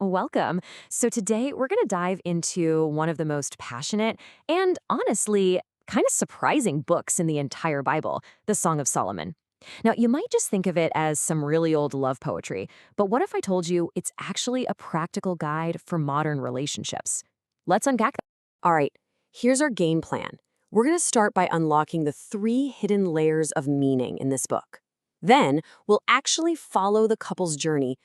Welcome. So, today we're going to dive into one of the most passionate and honestly kind of surprising books in the entire Bible, the Song of Solomon. Now, you might just think of it as some really old love poetry, but what if I told you it's actually a practical guide for modern relationships? Let's unpack that. All right, here's our game plan. We're going to start by unlocking the three hidden layers of meaning in this book. Then, we'll actually follow the couple's journey.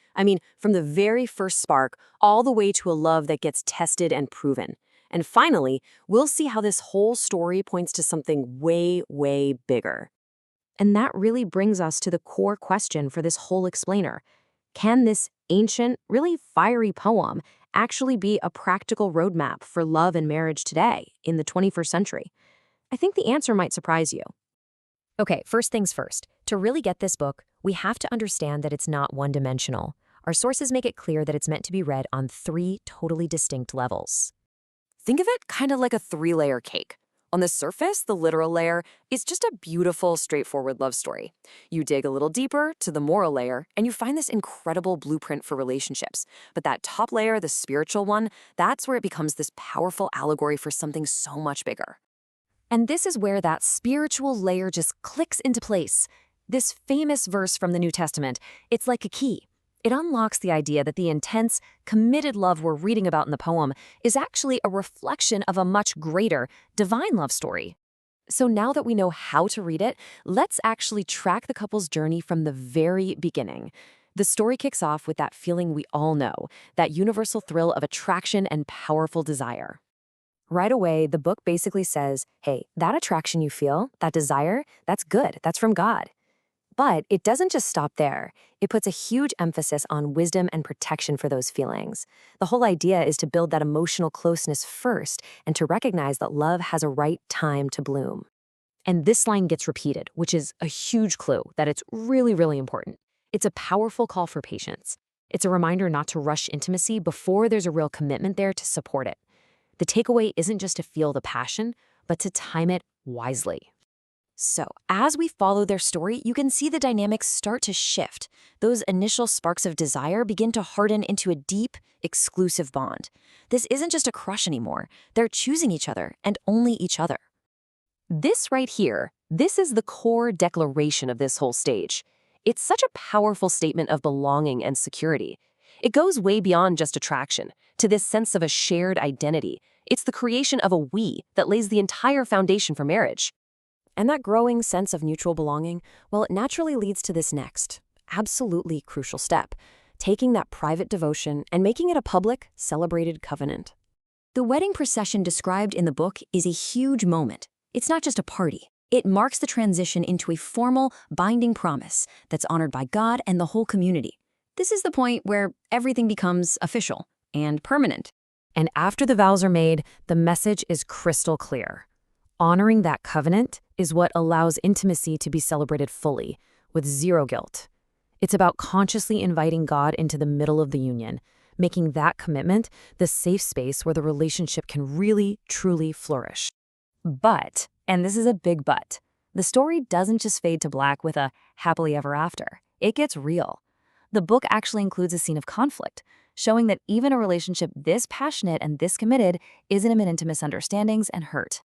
From the very first spark all the way to a love that gets tested and proven. And finally, we'll see how this whole story points to something way, way bigger. And that really brings us to the core question for this whole explainer. Can this ancient, really fiery poem actually be a practical roadmap for love and marriage today, in the 21st century? I think the answer might surprise you. Okay, first things first. To really get this book, we have to understand that it's not one-dimensional. Our sources make it clear that it's meant to be read on three totally distinct levels. Think of it kind of like a three-layer cake. On the surface, the literal layer is just a beautiful, straightforward love story. You dig a little deeper to the moral layer, and you find this incredible blueprint for relationships. But that top layer, the spiritual one, that's where it becomes this powerful allegory for something so much bigger. And this is where that spiritual layer just clicks into place. This famous verse from the New Testament, it's like a key. It unlocks the idea that the intense, committed love we're reading about in the poem is actually a reflection of a much greater, divine love story. So now that we know how to read it, let's actually track the couple's journey from the very beginning. The story kicks off with that feeling we all know, that universal thrill of attraction and powerful desire. Right away, the book basically says, hey, that attraction you feel, that desire, that's good, that's from God. But it doesn't just stop there. It puts a huge emphasis on wisdom and protection for those feelings. The whole idea is to build that emotional closeness first and to recognize that love has a right time to bloom. And this line gets repeated, which is a huge clue that it's really, really important. It's a powerful call for patience. It's a reminder not to rush intimacy before there's a real commitment there to support it. The takeaway isn't just to feel the passion, but to time it wisely. So, as we follow their story, you can see the dynamics start to shift. Those initial sparks of desire begin to harden into a deep, exclusive bond. This isn't just a crush anymore. They're choosing each other, and only each other. This right here, this is the core declaration of this whole stage. It's such a powerful statement of belonging and security. It goes way beyond just attraction, to this sense of a shared identity. It's the creation of a we that lays the entire foundation for marriage. And that growing sense of mutual belonging, well, it naturally leads to this next, absolutely crucial step, taking that private devotion and making it a public, celebrated covenant. The wedding procession described in the book is a huge moment. It's not just a party. It marks the transition into a formal, binding promise that's honored by God and the whole community. This is the point where everything becomes official and permanent. And after the vows are made, the message is crystal clear. Honoring that covenant is what allows intimacy to be celebrated fully, with zero guilt. It's about consciously inviting God into the middle of the union, making that commitment the safe space where the relationship can really, truly flourish. But, and this is a big but, the story doesn't just fade to black with a happily ever after. It gets real. The book actually includes a scene of conflict, showing that even a relationship this passionate and this committed isn't imminent to misunderstandings and hurt.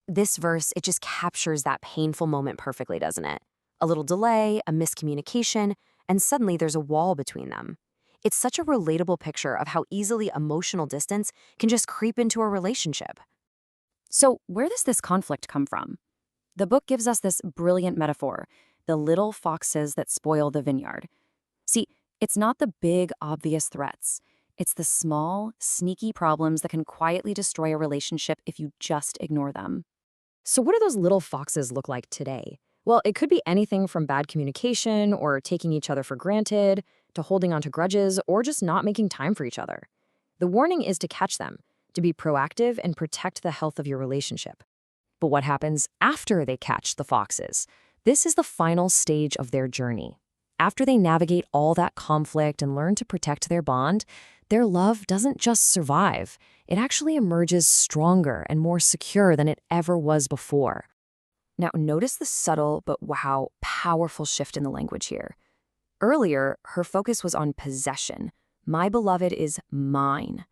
This verse, it just captures that painful moment perfectly, doesn't it? A little delay, a miscommunication, and suddenly there's a wall between them. It's such a relatable picture of how easily emotional distance can just creep into a relationship. So, where does this conflict come from? The book gives us this brilliant metaphor, the little foxes that spoil the vineyard. See, it's not the big, obvious threats. It's the small, sneaky problems that can quietly destroy a relationship if you just ignore them. So what do those little foxes look like today? Well, it could be anything from bad communication or taking each other for granted to holding on to grudges or just not making time for each other. The warning is to catch them, to be proactive and protect the health of your relationship. But what happens after they catch the foxes? This is the final stage of their journey. After they navigate all that conflict and learn to protect their bond, their love doesn't just survive. It actually emerges stronger and more secure than it ever was before. Now, notice the subtle but powerful shift in the language here. Earlier, her focus was on possession, My beloved is mine.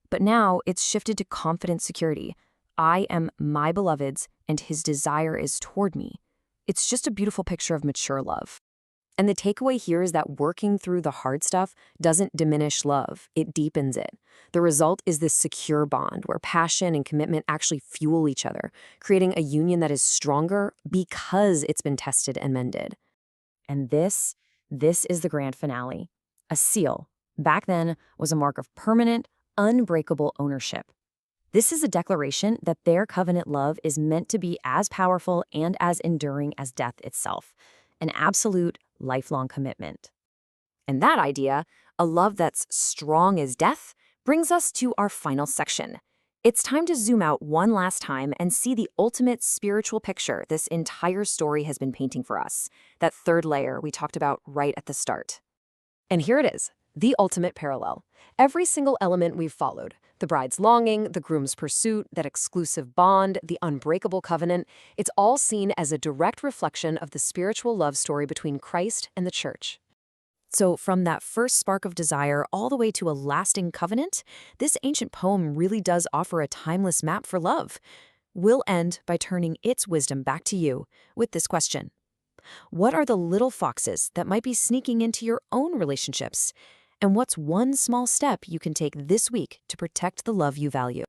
But now it's shifted to confident security. I am my beloved's, and his desire is toward me. It's just a beautiful picture of mature love. And the takeaway here is that working through the hard stuff doesn't diminish love, it deepens it. The result is this secure bond where passion and commitment actually fuel each other, creating a union that is stronger because it's been tested and mended. And this is the grand finale. A seal, back then, was a mark of permanent, unbreakable ownership. This is a declaration that their covenant love is meant to be as powerful and as enduring as death itself, an absolute, lifelong commitment. And that idea, a love that's strong as death, brings us to our final section. It's time to zoom out one last time and see the ultimate spiritual picture this entire story has been painting for us, that third layer we talked about right at the start. And here it is, the ultimate parallel. Every single element we've followed, the bride's longing, the groom's pursuit, that exclusive bond, the unbreakable covenant, it's all seen as a direct reflection of the spiritual love story between Christ and the church. So from that first spark of desire all the way to a lasting covenant, this ancient poem really does offer a timeless map for love. We'll end by turning its wisdom back to you with this question. What are the little foxes that might be sneaking into your own relationships? And what's one small step you can take this week to protect the love you value?